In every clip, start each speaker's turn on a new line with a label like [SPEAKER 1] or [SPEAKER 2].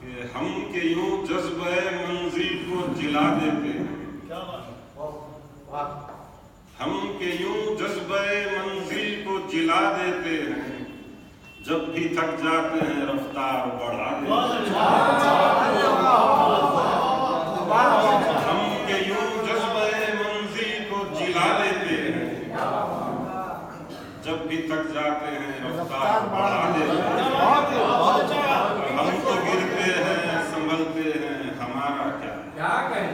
[SPEAKER 1] کہ ہم کے یوں جذبہ منزل کو جلا دیتے ہیں، ہم کے یوں جذبہ منزل کو جلا دیتے ہیں، جب بھی تھک جاتے ہیں رفتار بڑھا دیتے ہیں، ہم کے یوں جذبہ منزل کو جلا دیتے ہیں، جب بھی تھک جاتے ہیں رفتار بڑھا دیتے ہیں، ہم تو گرتے ہیں سنبھلتے ہیں ہمارا کیا ہے،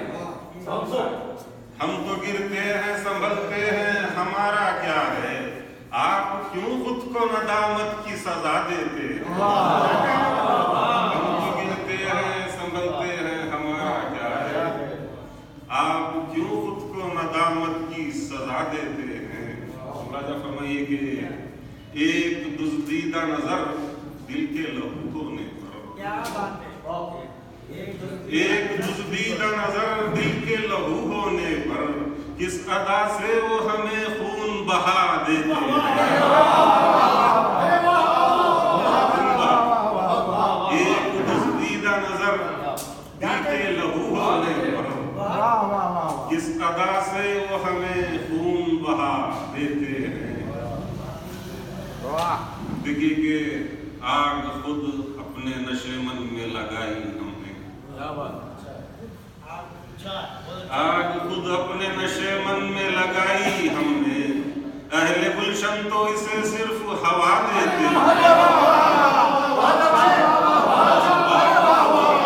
[SPEAKER 1] ہم تو گرتے ہیں سنبھلتے ہیں ہمارا کیا ہے، آپ کیوں خود کو ندامت کی سزا دیتے ہیں، ہم تو گرتے ہیں سنبھلتے ہیں ہمارا کیا ہے، آپ کیوں خود کو ندامت کی سزا دیتے ہیں۔ راجہ فرمائیے کہ ایک دزدیدہ نظر دل کے لہو دھونے پر، ایک دزدیدہ نظر دل کے لہو ہونے پر، کس ادا سے وہ ہمیں خون بہا دیتے ہیں، ایک دزدیدہ نظر دل کے لہو ہونے پر، کس ادا سے وہ ہمیں خون بہا دیتے ہیں۔ دیکھیے کہ آگ خود اپنے نشے من میں لگائی ہم نے، آگ خود اپنے نشے من میں لگائی ہم نے، اہل گلشن تو اسے صرف ہوا دیتے ہیں،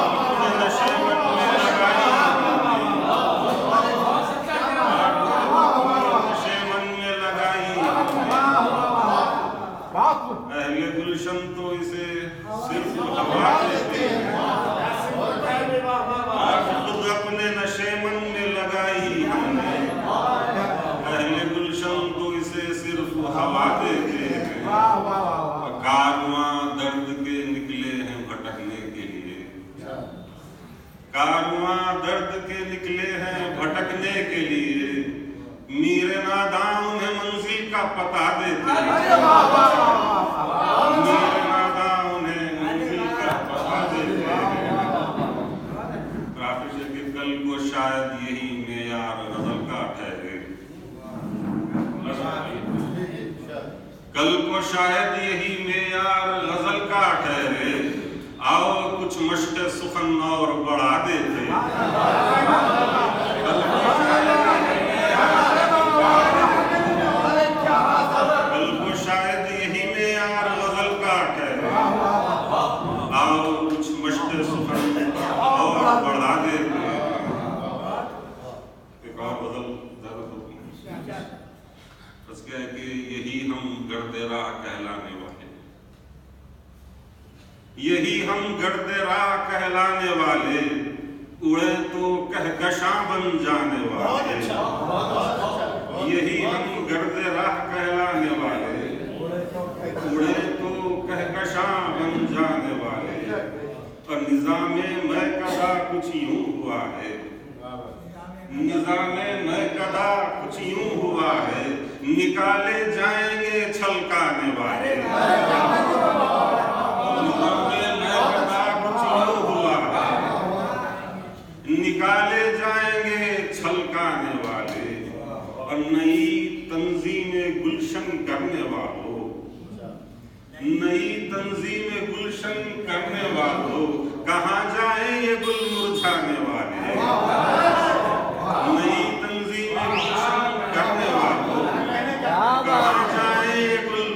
[SPEAKER 1] اپنے نشے من میں لگائی ہم نے، نشے من میں لگائی ہم نے، اہل گلشن تو اسے صرف ہوا دیتے ہیں، آگ خود اپنے نشے من میں لگائی ہم نے، اہل گلشن تو اسے صرف ہوا دیتے ہیں، کارواں درد کے نکلے ہیں بھٹکنے کے لیے، کارواں درد کے نکلے ہیں بھٹکنے کے لیے، میر ناداں انہیں منزل کا پتہ دیتے ہیں، میر ناداں انہیں منزل کا پتہ دیتے ہیں۔ کافی کہ کل کو شاید یہی معیار غزل کا ٹھہرے، کل کو شاید یہی معیار غزل کا ٹھہرے، آؤ کچھ مشق سخن اور بڑھا دیتے، کل کو شاید یہی معیار غزل کا ٹھہرے، آؤ کچھ مشق سخن اور بڑھا دیتے۔ ایک اور غزل زیادہ بس کیا ہے کہ یہی ہم گرد راہ کہلانے والے، یہی ہم گرد راہ کہلانے والے، اڑے تو کہکشاں بن جانے والے، یہی ہم گرد راہ کہلانے والے، اڑے تو کہکشاں بن جانے والے، اور نظام میکدہ کچھ یوں ہوا ہے، نظام میکدہ کچھ یوں ہوا ہے، نکالے جائیں گے چھلکانے والے، نظام میکدہ کچھ یوں ہوا ہے، نکالے جائیں گے چھلکانے والے، اور نئی تنظیم گلشن کرنے والوں، نئی تنظیم گلشن کرنے والوں، کہاں جائیں یہ گل مرجھانے والے، نئی تنظیم گلشن کرنے والوں، کہاں جائیں یہ گل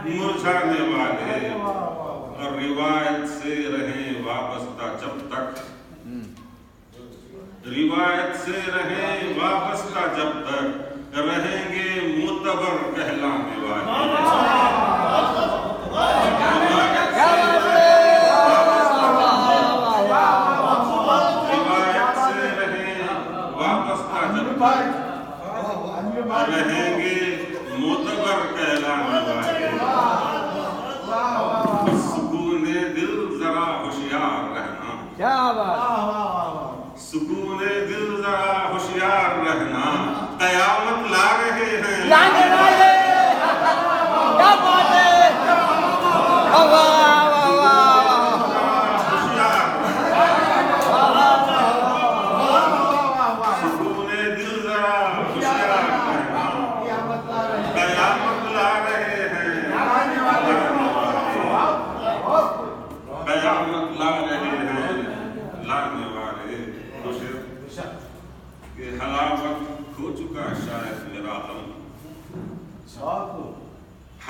[SPEAKER 1] مرجھانے والے، اور روایت سے رہیں وابستہ جب تک، روایت سے رہیں وابستہ جب تک، رہیں گے معتبر کہلانے والے، روایت سے رہیں وابستہ جب تک، رہیں گے معتبر کہلانے والے، سکون دل ذرا ہوشیار رہنا، سکون دل ذرا ہوشیار رہنا، قیامت لا رہے ہیں،
[SPEAKER 2] لانے والے، کیا بات ہے،